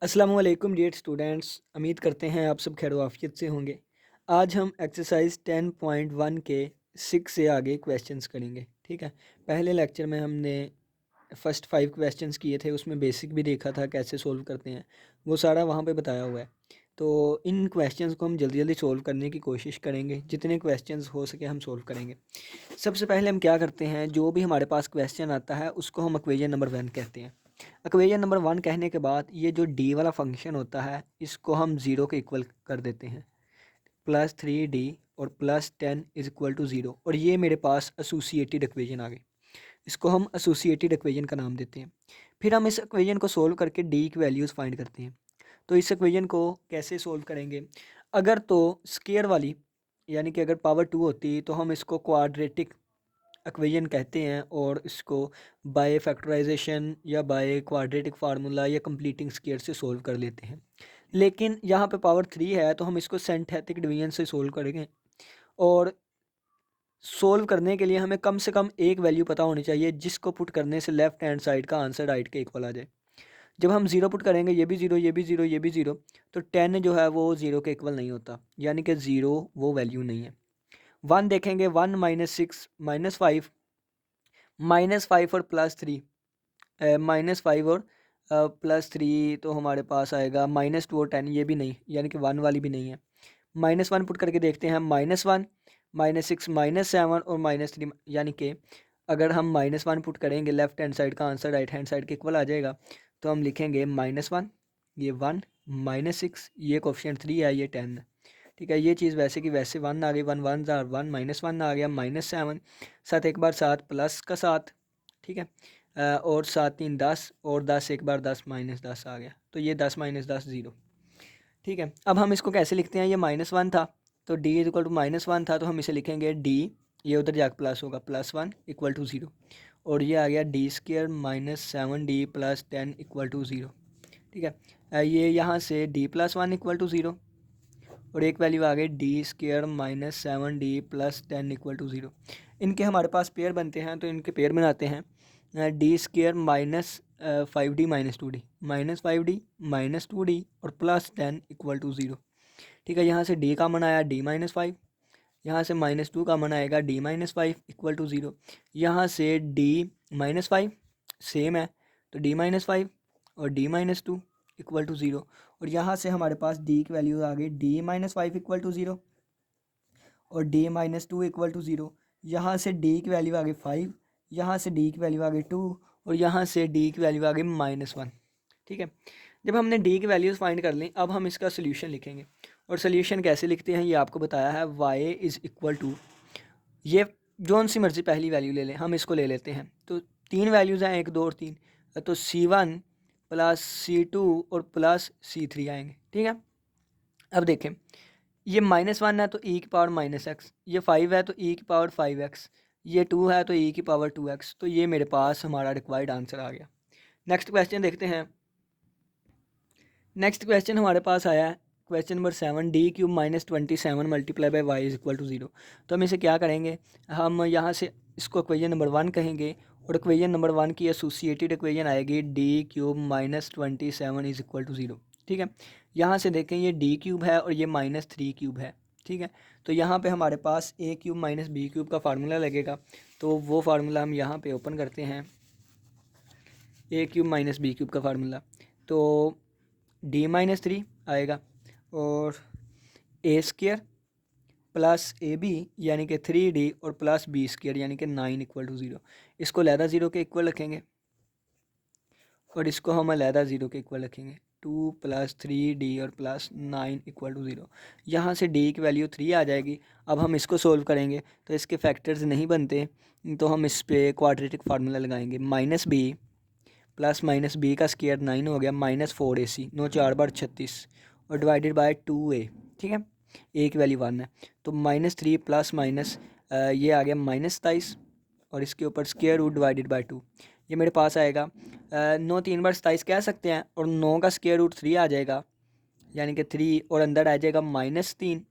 अस्सलाम वालेकुम dear students. उम्मीद करते हैं आप सब खैर आफियत से होंगे। आज हम एक्सरसाइज 10.1 के 6 से आगे क्वेश्चंस करेंगे। ठीक है, पहले लेक्चर में हमने फर्स्ट 5 क्वेश्चंस किए थे, उसमें बेसिक भी देखा था कैसे सोल्व करते हैं, वो सारा वहाँ पे बताया हुआ है। तो इन क्वेश्चंस को हम जल्दी जल्दी सोल्व करने की कोशिश करेंगे, जितने क्वेश्चंस हो सके हम सोल्व करेंगे। सबसे पहले हम क्या करते हैं, जो भी हमारे पास क्वेश्चन आता है उसको हम इक्वेशन नंबर 1 कहते हैं। इक्वेशन नंबर 1 कहने के बाद ये जो डी वाला फंक्शन होता है इसको हम ज़ीरो के इक्वल कर देते हैं। +3d और +10 इज इक्वल टू ज़ीरो, और ये मेरे पास एसोसिएटेड इक्वेशन आ गई। इसको हम एसोसिएटेड इक्वेशन का नाम देते हैं। फिर हम इस इक्वेशन को सोल्व करके डी की वैल्यूज़ फाइंड करते हैं। तो इस इक्वेशन को कैसे सोल्व करेंगे? अगर तो स्केयर वाली, यानी कि अगर पावर 2 होती तो हम इसको क्वाड्रेटिक इक्वेशन कहते हैं, और इसको बाय फैक्टराइजेशन या बाय क्वाड्रेटिक फार्मूला या कंप्लीटिंग स्केयर से सोल्व कर लेते हैं। लेकिन यहाँ पे पावर 3 है तो हम इसको सिंथेटिक डिवीजन से सोल्व करेंगे, और सोल्व करने के लिए हमें कम से कम एक वैल्यू पता होनी चाहिए जिसको पुट करने से लेफ्ट हैंड साइड का आंसर राइट के इक्वल आ जाए। जब हम ज़ीरो पुट करेंगे, ये भी ज़ीरो, ये भी ज़ीरो, ये भी ज़ीरो, तो 10 जो है वो ज़ीरो के इक्वल नहीं होता, यानी कि ज़ीरो वो वैल्यू नहीं है। 1 देखेंगे, 1 -6 -5, -5 और +3, -5 और +3 तो हमारे पास आएगा -2 और 10, ये भी नहीं, यानी कि 1 वाली भी नहीं है। -1 पुट करके देखते हैं, -1 -6 -7 और -3, यानी कि अगर हम -1 पुट करेंगे लेफ्ट हैंड साइड का आंसर राइट हैंड साइड के इक्वल आ जाएगा। तो हम लिखेंगे -1, ये 1, -6, ये कोफिशिएंट 3 है, ये 10 है। ठीक है, ये चीज़ वैसे की वैसे 1 आ गई, 1 1 ज़ार 1, -1 आ गया, -7, 7 एक बार 7 प्लस का 7। ठीक है, और 7 3 10, और 10 एक बार 10 -10 आ गया, तो ये 10 -10 ज़ीरो। ठीक है, अब हम इसको कैसे लिखते हैं, ये -1 था तो d इज इक्वल टू -1 था, तो हम इसे लिखेंगे d, ये उधर जाकर प्लस होगा, +1 इक्वल टू ज़ीरो, और ये आ गया d² -7d + 10 equal to zero. ठीक है, ये यहाँ से d+1 इक्वल टू ज़ीरो, और एक वैल्यू आ गई d² -7d + 10 equal to zero. इनके हमारे पास पेयर बनते हैं, तो इनके पेयर बनाते हैं। d² -5d -2d, -5d -2d और +10 इक्वल टू ज़ीरो। ठीक है, यहाँ से d का मन आया d-5, यहाँ से -2 का मन आएगा d-5 इक्वल टू ज़ीरो, यहाँ से d-5 सेम है तो d-5 और d-2 इक्वल टू ज़ीरो, और यहाँ से हमारे पास d की वैल्यू आ गई d-5 इक्वल टू ज़ीरो और d-2 इक्वल टू ज़ीरो। यहाँ से d की वैल्यू आ गई 5, यहाँ से d की वैल्यू आ गई 2, और यहाँ से d की वैल्यू आ गई -1। ठीक है, जब हमने d की वैल्यूज़ फाइंड कर ली, अब हम इसका सोल्यूशन लिखेंगे, और सोल्यूशन कैसे लिखते हैं ये आपको बताया है। y इज़ इक्वल टू, ये जौन सी मर्जी पहली वैल्यू ले लें, हम इसको ले लेते हैं। तो 3 वैल्यूज़ हैं, 1 2 और 3, तो c1 + c2 और +c3 आएंगे। ठीक है, अब देखें, ये -1 है तो e की पावर -x, ये 5 है तो e की पावर 5x, ये 2 है तो e की पावर 2x, तो ये मेरे पास हमारा रिक्वायर्ड आंसर आ गया। नेक्स्ट क्वेश्चन देखते हैं। नेक्स्ट क्वेश्चन हमारे पास आया है, question number 7, d³ -27 multiply by y is equal to zero. तो हम इसे क्या करेंगे, हम यहाँ से इसको इक्वेशन नंबर 1 कहेंगे, और इक्वेशन नंबर 1 की एसोसिएटेड इक्वेशन आएगी d³ -27 is equal to zero. ठीक है, यहाँ से देखें ये d³ है और ये -3³ है। ठीक है, तो यहाँ पे हमारे पास a³ -b³ का फार्मूला लगेगा, तो वो फार्मूला हम यहाँ पे ओपन करते हैं, a³ -b³ का फार्मूला, तो d-3 आएगा, और a² +ab यानी कि 3d और +b² यानी कि 9 इक्वल टू ज़ीरो। इसको लहदा ज़ीरो के इक्वल रखेंगे, और इसको हम लहदा ज़ीरो के इक्वल रखेंगे, 2 + 3d और +9 इक्वल टू ज़ीरो। यहाँ से d की वैल्यू 3 आ जाएगी। अब हम इसको सोल्व करेंगे तो इसके फैक्टर्स नहीं बनते, तो हम इस पर क्वाड्रेटिक फार्मूला लगाएंगे, -b + -b का स्क्वायर 9 हो गया, -4ac, 9 4 बार 36, और डिवाइडेड बाय 2a। ठीक है, a की वैल्यू 1 है, तो -3 प्लस माइनस ये आ गया -27, और इसके ऊपर स्क्वायर रूट डिवाइडेड बाय 2, ये मेरे पास आएगा 9 3 बार 27 कह सकते हैं, और 9 का स्क्वायर रूट 3 आ जाएगा, यानी कि 3, और अंदर आ जाएगा -3,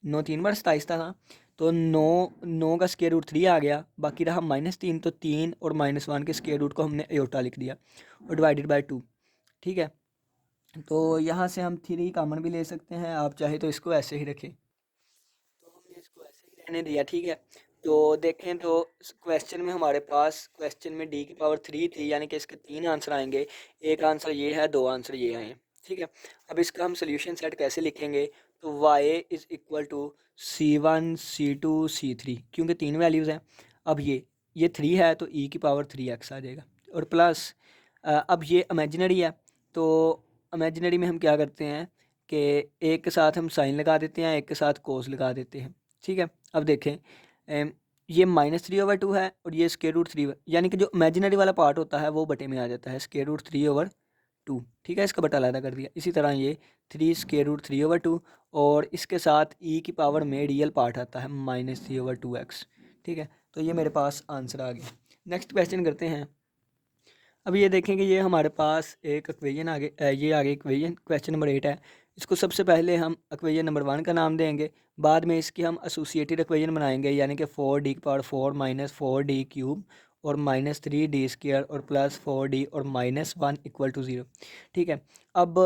9 3 बार 27 था ना, तो 9 का स्क्वायर रूट 3 आ गया, बाकी रहा -3, तो 3 और -1 के स्क्वायर रूट को हमने एयोटा लिख दिया, और डिवाइडेड बाय 2। ठीक है, तो यहाँ से हम 3 कॉमन भी ले सकते हैं, आप चाहे तो इसको ऐसे ही रखें। तो हमने इसको ऐसे ही रहने दिया, ठीक है। तो देखें तो क्वेश्चन में हमारे पास क्वेश्चन में डी की पावर 3 थी, यानी कि इसके 3 आंसर आएंगे। एक आंसर ये है, 2 आंसर ये आए हैं, ठीक है। अब इसका हम सोल्यूशन सेट कैसे लिखेंगे? तो y is equal to C1 C2 C3, क्योंकि 3 वैल्यूज़ हैं। अब ये 3 है तो e की पावर 3x आ जाएगा, और प्लस अब ये इमेजिनरी है, तो इमेजिनरी में हम क्या करते हैं कि एक के साथ हम साइन लगा देते हैं, एक के साथ कोस लगा देते हैं, ठीक है। अब देखें, ये -3/2 है और ये √3, यानी कि जो इमेजिनरी वाला पार्ट होता है वो बटे में आ जाता है, √3/2, ठीक है। इसका बटा अलग कर दिया। इसी तरह ये 3√3/2, और इसके साथ e की पावर में रियल पार्ट आता है -3/2x, ठीक है। तो ये मेरे पास आंसर आ गया। नेक्स्ट क्वेश्चन करते हैं। अब ये देखें कि ये हमारे पास एक इक्वेशन ये आगे इक्वेशन क्वेश्चन नंबर 8 है। इसको सबसे पहले हम इक्वेशन नंबर 1 का नाम देंगे, बाद में इसकी हम एसोसिएटेड इक्वेशन बनाएंगे, यानी कि 4d की पावर 4 -4d क्यूब और -3d² और +4d और -1 = 0, ठीक है। अब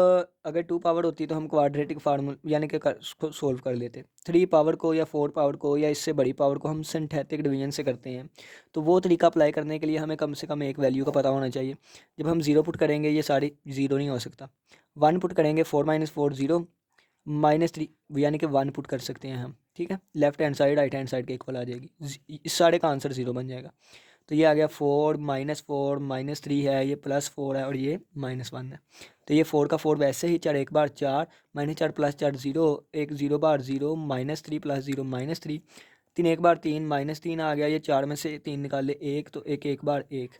अगर 2 पावर होती तो हम क्वाड्रेटिक फार्मूला यानी कि उसको सोल्व कर लेते। 3 पावर को या 4 पावर को या इससे बड़ी पावर को हम सिंथेटिक डिवीजन से करते हैं, तो वो तरीका अप्लाई करने के लिए हमें कम से कम एक वैल्यू का पता होना चाहिए। जब हम 0 पुट करेंगे ये सारी 0 नहीं हो सकता। 1 पुट करेंगे, 4 - 4 0, -3 यानी कि 1 पुट कर सकते हैं हम, ठीक है। Left hand side right hand side के इक्वल आ जाएगी, इस सारे का आंसर 0 बन जाएगा। तो ये आ गया 4 -4 -3 है, ये +4 है और ये -1 है। तो ये 4 का 4 वैसे ही 4 एक बार 4 -4 +4 0, एक 0 बार 0, -3 + 0 -3, 3 एक बार 3 -3 आ गया। ये 4 में से 3 निकाले 1, तो एक एक बार 1,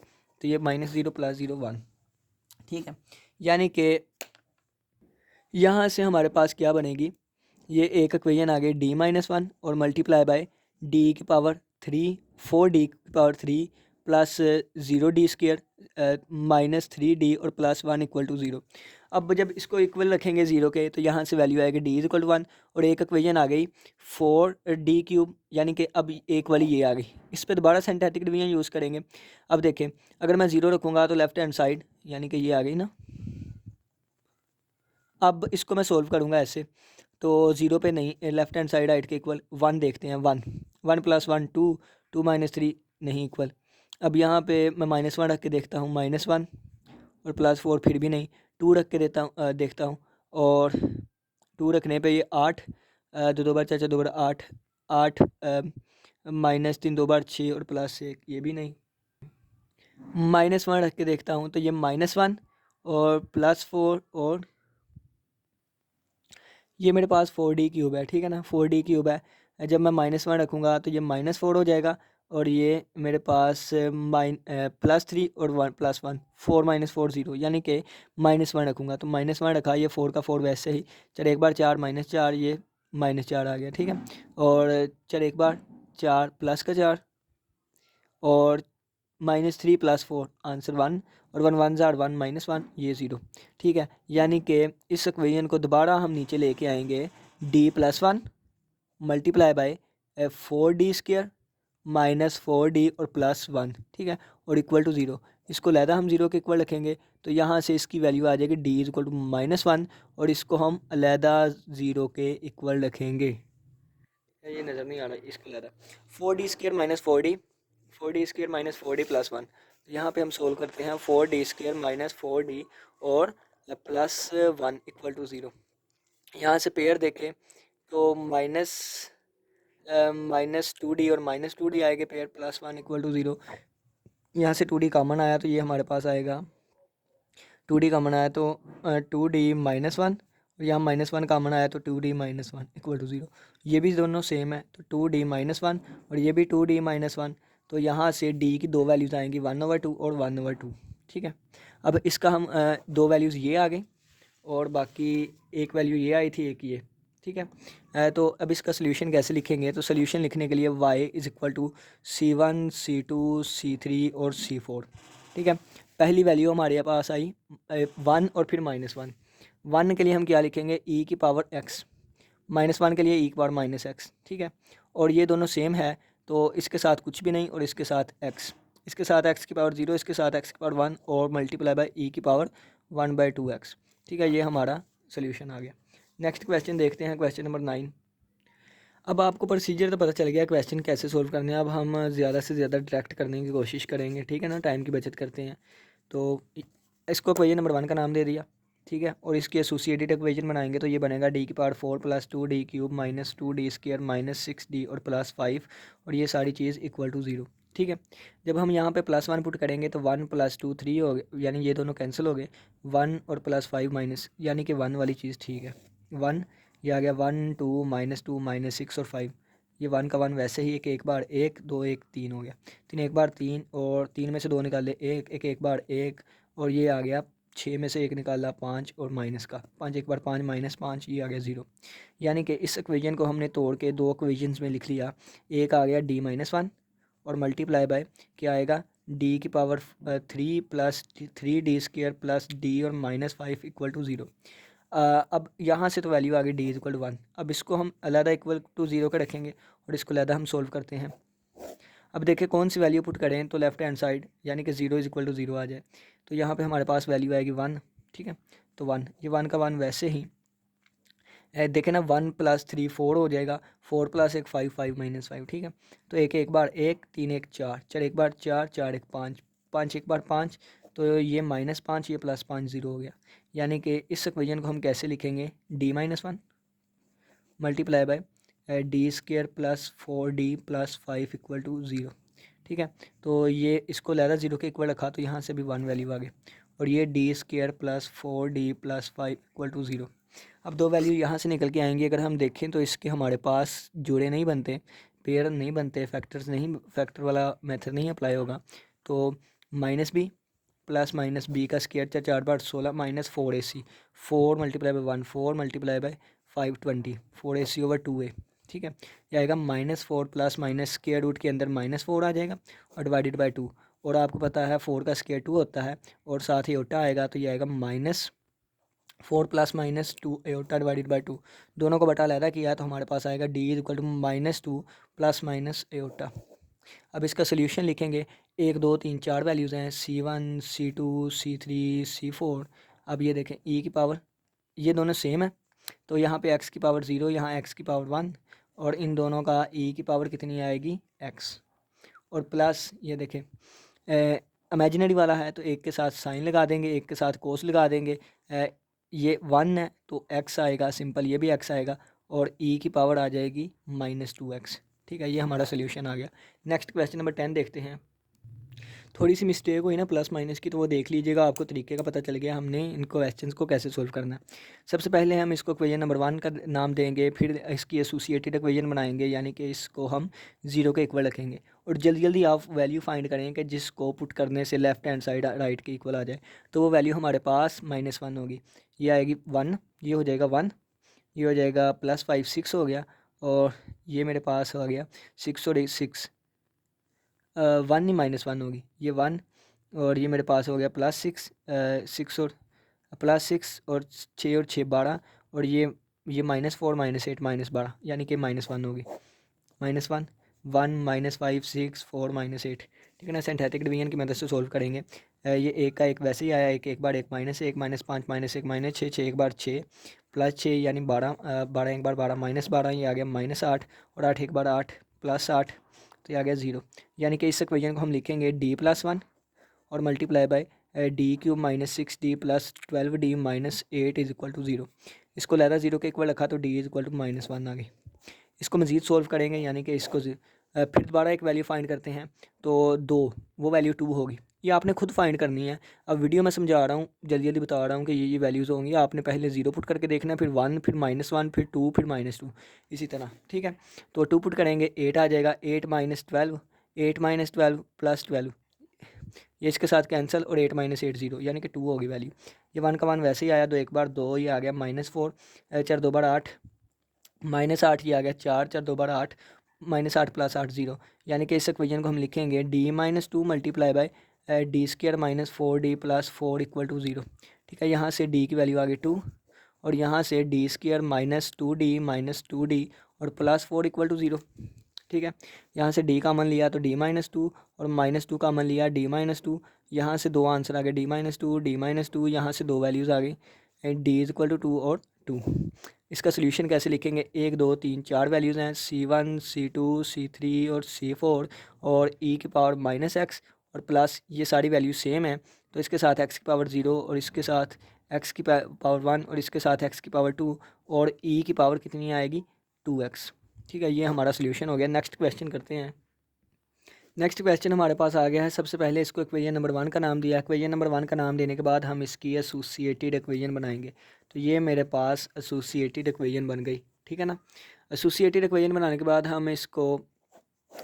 तो ये -0 + 0 1, ठीक है। यानी कि यहाँ से हमारे पास क्या बनेगी, ये एक इक्वेशन आ गई d-1 और मल्टीप्लाई बाय d की पावर 3 4d की पावर 3 प्लस 0d² -3d और +1 = 0। अब जब इसको इक्वल रखेंगे 0 के, तो यहाँ से वैल्यू आएगी d = 1, और एक इक्वेशन आ गई 4d³, यानी कि अब एक वाली ये आ गई। इस पर दोबारा सिंथेटिक डिवीजन यूज़ करेंगे। अब देखें, अगर मैं 0 रखूँगा तो लेफ्ट हैंड साइड यानी कि ये आ गई ना। अब इसको मैं सोल्व करूँगा ऐसे, तो 0 पे नहीं, लेफ्ट हैंड साइड राइट के इक्वल 1 देखते हैं। 1 1 + 1 2 2 -3 नहीं इक्वल। अब यहाँ पे मैं -1 रख के देखता हूँ, -1 और +4 फिर भी नहीं। 2 रख के देखता हूँ, और 2 रखने पे ये 8, 2 2 बार 4 4 2 बार 8 8, -3 2 बार 6 और +1 ये भी नहीं। -1 रख के देखता हूँ तो ये -1 और +4, और ये मेरे पास 4d³ है, ठीक है ना। 4d³ है। जब मैं -1 रखूँगा तो ये -4 हो जाएगा, और ये मेरे पास +3 और 1 +1 4 - 4 0, यानी कि -1 रखूँगा तो -1 रखा, ये 4 का 4 वैसे ही 4 एक बार 4 -4, ये -4 आ गया, ठीक है। और 4 एक बार 4 प्लस का 4 और -3 + 4 आंसर 1, और 1 1 ज़ार 1 -1 ये 0, ठीक है। यानी कि इस इक्वेशन को दोबारा हम नीचे लेके आएंगे, d+1 multiply by 4d² -4d और +1, ठीक है, और इक्वल टू 0। इसको लहदा हम 0 के इक्वल रखेंगे, तो यहाँ से इसकी वैल्यू आ जाएगी d = -1, और इसको हम अलहदा 0 के इक्वल रखेंगे। ये नज़र नहीं आ रहा, इसको लहदा 4d² -4d 4d² -4d +1। तो यहाँ पे हम सोल्व करते हैं, 4d² -4d और +1 = 0। यहाँ से पेयर देखें तो -2d और -2d आएंगे पेयर, +1 = 0। यहाँ से 2d कॉमन आया तो ये हमारे पास आएगा, 2d कॉमन आया तो 2d -1, और यहाँ -1 कॉमन आया तो 2d -1 = 0। ये भी दोनों सेम है, तो 2d -1 और ये भी 2d -1, तो यहाँ से d की 2 वैल्यूज़ आएंगी 1/2 और 1/2, ठीक है। अब इसका हम 2 वैल्यूज़ ये आ गई, और बाकी एक वैल्यू ये आई थी, एक ये, ठीक है। तो अब इसका सोल्यूशन कैसे लिखेंगे, तो सोल्यूशन लिखने के लिए y = C1 C2 C3 और C4, ठीक है। पहली वैल्यू हमारे पास आई 1 और फिर -1। 1 के लिए हम क्या लिखेंगे, e की पावर x, -1 के लिए e की पावर -x, ठीक है। और ये दोनों सेम है, तो इसके साथ कुछ भी नहीं, और इसके साथ x, इसके साथ x की पावर 0, इसके साथ x की पावर 1, और मल्टीप्लाई बाय e की पावर 1/2x, ठीक है, ये हमारा सोल्यूशन आ गया। नेक्स्ट क्वेश्चन देखते हैं, क्वेश्चन नंबर 9। अब आपको प्रोसीजर तो पता चल गया क्वेश्चन कैसे सोल्व करने हैं। अब हम ज़्यादा से ज़्यादा डायरेक्ट करने की कोशिश करेंगे, ठीक है ना, टाइम की बचत करते हैं। तो इसको इक्वेशन नंबर 1 का नाम दे दिया, ठीक है, और इसकी एसोसिएटेड इक्वेशन बनाएंगे तो ये बनेगा डी की power 4 + 2 D cube minus 2 D minus 6 D और प्लस 5, और ये सारी चीज़ इक्वल टू 0। ठीक है, जब हम यहाँ पे +1 पुट करेंगे तो 1 + 2 3 हो गए, यानी ये दोनों कैंसिल हो गए। 1 और +5 माइनस, यानी कि 1 वाली चीज़ ठीक है। 1 ये आ गया, 1 2 -2 -6 और 5, ये 1 का 1 वैसे ही एक बार 1 2 1 3 हो गया। 3 एक बार 3, और 3 में से 2 निकाले 1 एक बार 1, और ये आ गया 6 में से 1 निकाला 5, और माइनस का 5 एक बार 5 -5, ये आ गया 0। यानी कि इस इक्वेशन को हमने तोड़ के 2 इक्वेशंस में लिख लिया। एक आ गया d-1 और मल्टीप्लाई बाय क्या आएगा, डी की पावर 3 + 3d² प्लस डी और -5 इक्वल टू 0। अब यहाँ से तो वैल्यू आ गई d = 1। अब इसको हम अलहदा इक्वल टू 0 का रखेंगे और इसको अलहदा हम सोल्व करते हैं। अब देखिए कौन सी वैल्यू पुट करें तो लेफ्ट हैंड साइड, यानी कि 0 = 0 आ जाए। तो यहाँ पे हमारे पास वैल्यू आएगी 1, ठीक है। तो 1, ये 1 का 1 वैसे ही देखें ना, 1 + 3 4 हो जाएगा, 4 + 1 5 5 -5, ठीक है। तो एक बार 1 3 1 4 4 एक बार 4 4 1 5 5 एक बार 5, तो ये -5 ये +5 0 हो गया। यानी कि इस इक्वेशन को हम कैसे लिखेंगे, d-1 multiply by d² plus 4d plus 5 equal to 0, ठीक है। तो ये इसको लहदा 0 के इक्वल रखा तो यहाँ से भी 1 वैल्यू आ गई, और ये d² plus 4d plus 5 equal to 0। अब 2 वैल्यू यहाँ से निकल के आएंगी। अगर हम देखें तो इसके हमारे पास जोड़े नहीं बनते, पेयर नहीं बनते, फैक्टर्स नहीं, फैक्टर वाला मेथड नहीं अप्लाई होगा। तो -b प्लस -b का स्क्वायर 4 बार 16 -4ac, 4 × 1 4 × 5 20, 4ac/2a, ठीक है। ये आएगा -4 प्लस माइनस स्क्वायर रूट के अंदर -4 आ जाएगा और डिवाइडेड बाय 2, और आपको पता है 4 का स्क्वायर 2 होता है, और साथ ही एटा आएगा, तो ये आएगा -4 + -2 एटा डिवाइडेड बाय 2। दोनों को बटा लहदा किया तो हमारे पास आएगा d = -2 + एटा। अब इसका सोल्यूशन लिखेंगे, 1 2 3 4 वैल्यूज़ हैं, c1 c2 c3 c4। अब ये देखें e की पावर, ये दोनों सेम है, तो यहाँ पे x की पावर 0, यहाँ x की पावर 1, और इन दोनों का e की पावर कितनी आएगी, x, और प्लस ये देखें इमेजिनरी वाला है तो एक के साथ साइन लगा देंगे, एक के साथ कोस लगा देंगे। ये 1 है तो x आएगा सिंपल, ये भी x आएगा, और e की पावर आ जाएगी -2x, ठीक है। ये हमारा सोल्यूशन आ गया। नेक्स्ट क्वेश्चन नंबर 10 देखते हैं। थोड़ी सी मिस्टेक हुई ना प्लस माइनस की, तो वो देख लीजिएगा, आपको तरीके का पता चल गया हमने इन क्वेश्चंस को कैसे सोल्व करना है। सबसे पहले हम इसको इक्वेशन नंबर 1 का नाम देंगे, फिर इसकी एसोसिएटेड इक्वेशन बनाएंगे, यानी कि इसको हम 0 के इक्वल रखेंगे, और जल्दी जल्दी आप वैल्यू फाइंड करें कि जिसको पुट करने से लेफ्ट हैंड साइड राइट के इक्वल आ जाए। तो वो वैल्यू हमारे पास -1 होगी, ये आएगी 1, ये हो जाएगा 1, ये हो जाएगा +5 6 हो गया, और ये मेरे पास आ गया 6 और 6 1 ही -1 होगी, ये 1, और ये मेरे पास हो गया +6 6 और +6 और 6 और 6 12, और ये -4 -8 -12, यानी कि -1 होगी, -1 1 -5 6 4 -8, ठीक है ना। सिंथेटिक डिवीजन की मदद से सोल्व करेंगे। ये एक का एक वैसे ही आया, एक बार 1 -1 -5 -1 -6 6 एक बार 6 +6 यानी 12 12 एक बार 12 -12, ये आ गया -8, और 8 एक बार 8 +8, तो ये आ गया 0। यानी कि इस इक्वेशन को हम लिखेंगे d+1 और multiply by d³ -6d plus 12d -8 = 0। इसको लहदा 0 के इक्वल रखा तो d = -1 आ गई। इसको मज़ीद सोल्व करेंगे, यानी कि इसको फिर दोबारा एक वैल्यू फाइंड करते हैं, तो 2, वो वैल्यू 2 होगी। ये आपने खुद फाइंड करनी है। अब वीडियो में समझा रहा हूँ, जल्दी जल्दी बता रहा हूँ कि ये वैल्यूज़ होंगी। आपने पहले 0 पुट करके देखना है, फिर 1, फिर -1, फिर 2, फिर -2, इसी तरह, ठीक है। तो 2 पुट करेंगे 8 आ जाएगा, 8 -12 8 -12 + 12, ये इसके साथ कैंसिल, और 8 -8 0, यानी कि 2 होगी वैल्यू। ये 1 का 1 वैसे ही आया, 2 एक बार 2, ये आ गया -4 4 2 बार 8 -8, ये आ गया 4 4 2 बार 8 -8 + 8 0, यानी कि इस इक्वेशन को हम लिखेंगे d-2 multiply by d² -4d + 4 = 0, ठीक है। यहाँ से d की वैल्यू आ गई 2, और यहाँ से d² -2d और +4 = 0, ठीक है। यहाँ से d कॉमन लिया तो d-2, और -2 कॉमन लिया d-2, यहाँ से 2 आंसर आ गए d-2 d-2, यहाँ से 2 वैल्यूज़ आ गई and D is equal to 2 और 2। इसका सोल्यूशन कैसे लिखेंगे, 1 2 3 4 वैल्यूज़ हैं, C1 C2 C3 और C4 और e की पावर माइनस एक्स और प्लस ये सारी वैल्यू सेम है, तो इसके साथ x की पावर 0 और इसके साथ x की पावर 1 और इसके साथ x की पावर 2 और e की पावर कितनी आएगी 2x। ठीक है, ये हमारा सोल्यूशन हो गया। नेक्स्ट क्वेश्चन करते हैं। नेक्स्ट क्वेश्चन हमारे पास आ गया है। सबसे पहले इसको इक्वेशन नंबर 1 का नाम दिया। इक्वेशन नंबर 1 का नाम देने के बाद हम इसकी एसोसिएटेड इक्वेशन बनाएंगे। तो ये मेरे पास एसोसिएटेड इक्वेशन बन गई, ठीक है ना। एसोसिएटेड इक्वेशन बनाने के बाद हम इसको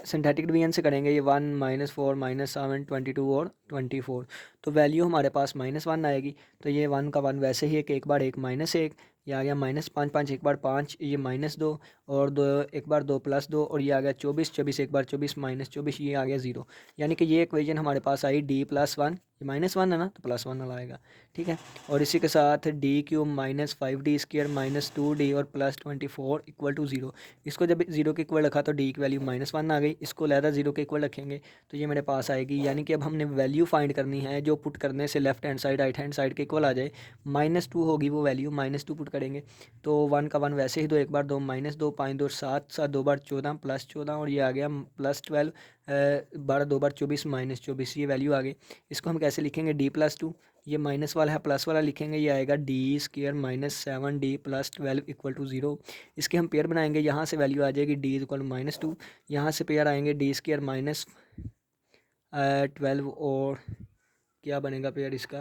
सिंथेटिक डिवीजन से करेंगे। ये 1 -4 -7 22 और 24, तो वैल्यू हमारे पास -1 आएगी। तो ये 1 का 1 वैसे ही एक बार 1 -1, ये आ गया -5 5 एक बार 5, ये -2 और 2 एक बार 2 +2 और ये आ गया 24 24 एक बार 24 -24, ये आ गया 0। यानी कि ये इक्वेशन हमारे पास आई D+1, ये -1 है ना तो +1 आएगा, ठीक है। और इसी के साथ D³ -5D² -2D और +24 = 0। इसको जब 0 के इक्वल रखा तो D की वैल्यू -1 आ गई। इसको लहदा 0 के इक्वल रखेंगे तो ये मेरे पास आएगी। यानी कि अब हमने वैल्यू फाइंड करनी है जो पुट करने से left hand side right hand side के इक्वल आ जाए। -2 होगी वो वैल्यू, -2 पुट करेंगे तो 1 का 1 वैसे ही 2 एक बार 2 -2 5 2 7 7 2 बार 14 +14 और ये आ गया +12 12 2 बार 24 -24, ये वैल्यू आ गई। इसको हम कैसे लिखेंगे, D+2, ये माइनस वाला है प्लस वाला लिखेंगे, ये आएगा D² -7D + 12 = 0। इसके हम पेयर बनाएंगे, यहाँ से वैल्यू आ जाएगी D = -2, यहाँ से पेयर आएंगे D² -12 और क्या बनेगा पेयर इसका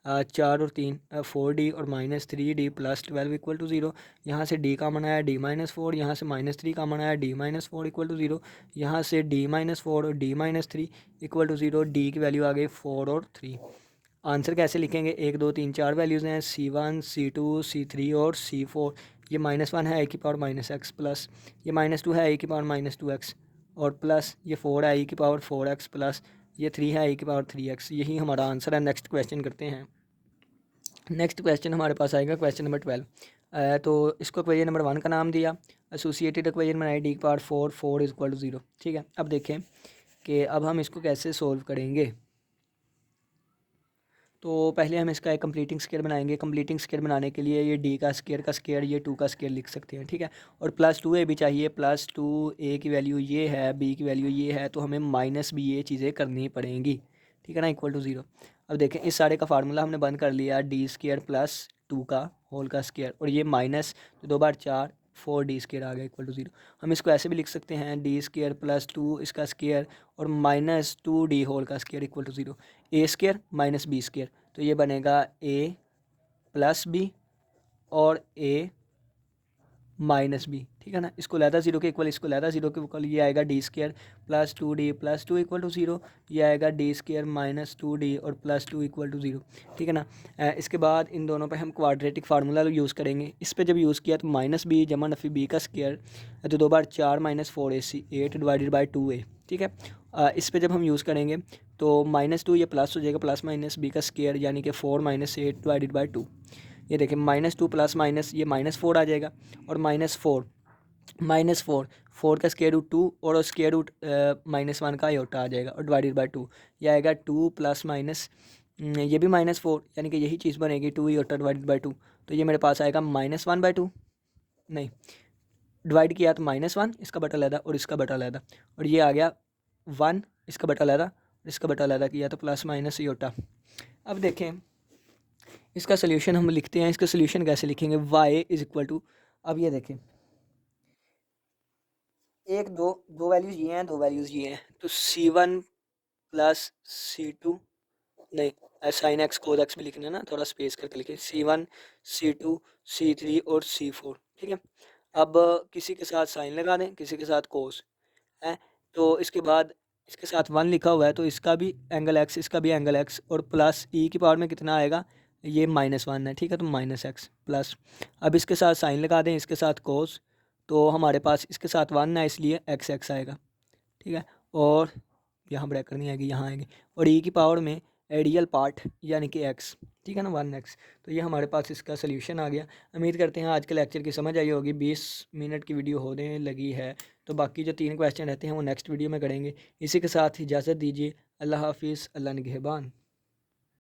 4 और 3 4D और -3D + 12 = 0। यहाँ से D कॉमन आया D-4, यहाँ से -3 कॉमन आया D-4 = 0। यहाँ से D-4 और D-3 = 0। D की वैल्यू आ गई 4 और 3। आंसर कैसे लिखेंगे, 1 2 3 4 वैल्यूज़ हैं, C1 C2 C3 और C4। ये -1 है e की पावर -x प्लस, ये -2 है e की पावर -2x और प्लस ये 4 है e की पावर 4x प्लस ये 3 है e की पावर 3x। यही हमारा आंसर है। नेक्स्ट क्वेश्चन करते हैं। नेक्स्ट क्वेश्चन हमारे पास आएगा क्वेश्चन नंबर 12। तो इसको इक्वेशन नंबर 1 का नाम दिया, एसोसिएटेड इक्वेशन बनाई D की पावर 4 = 0। ठीक है, अब देखें कि अब हम इसको कैसे सोल्व करेंगे। तो पहले हम इसका एक कंप्लीटिंग स्केयर बनाएंगे। कंप्लीटिंग स्केयर बनाने के लिए ये D का स्केयर ये 2 का स्केयर लिख सकते हैं, ठीक है। और +2a भी चाहिए, +2a की वैल्यू ये है, b की वैल्यू ये है, तो हमें माइनस भी ये चीज़ें करनी पड़ेंगी, ठीक है ना, = 0। अब देखें इस सारे का फार्मूला हमने बंद कर लिया, D² + 2 का होल का स्केयर और ये माइनस तो 2 बार 4 4D² आ गया = 0। हम इसको ऐसे भी लिख सकते हैं D² + 2 इसका स्केयर और -2D होल का स्केयर = 0। A² - B², तो ये बनेगा A + B और A - B, ठीक है ना। इसको लहदा 0 के इक्वल, इसको लहदा 0 के इक्वल, ये आएगा D² + 2D + 2 = 0। ये आएगा D² - 2D और +2 = 0, ठीक है ना। इसके बाद इन दोनों पे हम क्वाड्रेटिक फार्मूला यूज़ करेंगे। इस पे जब यूज़ किया तो -b जमा नफ़ी b का स्केयर तो 2 बार 4 -4ac 8 / 2a, ठीक है। इस पे जब हम यूज़ करेंगे तो -2 ये प्लस हो जाएगा, प्लस माइनस b का स्केयर यानी कि 4 - 8 / 2। ये देखें -2 प्लस माइनस ये -4 आ जाएगा और -4 4 का स्क्वायर रूट 2 और स्क्वायर रूट -1 का आयोटा आ जाएगा और /2 ये आएगा 2 प्लस माइनस ये भी -4 यानी कि यही चीज़ बनेगी 2 आयोटा /2। तो ये मेरे पास आएगा -1/2, नहीं डिवाइड किया तो -1 इसका बटा लैदा और इसका बटा लैदा और ये आ गया 1 इसका बटा लैदा और इसका बटा लैदा किया तो प्लस माइनस आयोटा। अब देखें इसका सोल्यूशन हम लिखते हैं। इसका सोल्यूशन कैसे लिखेंगे, y = अब ये देखें एक दो वैल्यूज़ ये हैं, दो वैल्यूज़ ये हैं, तो C1 + C2 नहीं साइन एक्स कोस एक्स भी लिखना है ना, थोड़ा स्पेस करके लिखें, C1 C2 C3 और C4, ठीक है। अब किसी के साथ साइन लगा दें, किसी के साथ कोस है, तो इसके बाद इसके साथ 1 लिखा हुआ है तो इसका भी एंगल एक्स इसका भी एंगल एक्स और प्लस e की पावर में कितना आएगा, ये -1 है, ठीक है, तो -x प्लस। अब इसके साथ साइन लगा दें, इसके साथ कोस, तो हमारे पास इसके साथ 1 है इसलिए x आएगा, ठीक है। और यहाँ ब्रैकेट नहीं आएगी, यहाँ आएगी और e की पावर में एडियल पार्ट यानी कि x, ठीक है ना, 1x। तो ये हमारे पास इसका सोल्यूशन आ गया। उम्मीद करते हैं आज के लेक्चर की समझ आई होगी। 20 मिनट की वीडियो होने लगी है, तो बाकी जो 3 क्वेश्चन रहते हैं वो नेक्स्ट वीडियो में करेंगे। इसी के साथ इजाज़त दीजिए। अल्लाह हाफिज़, अल्लाह निगहबान।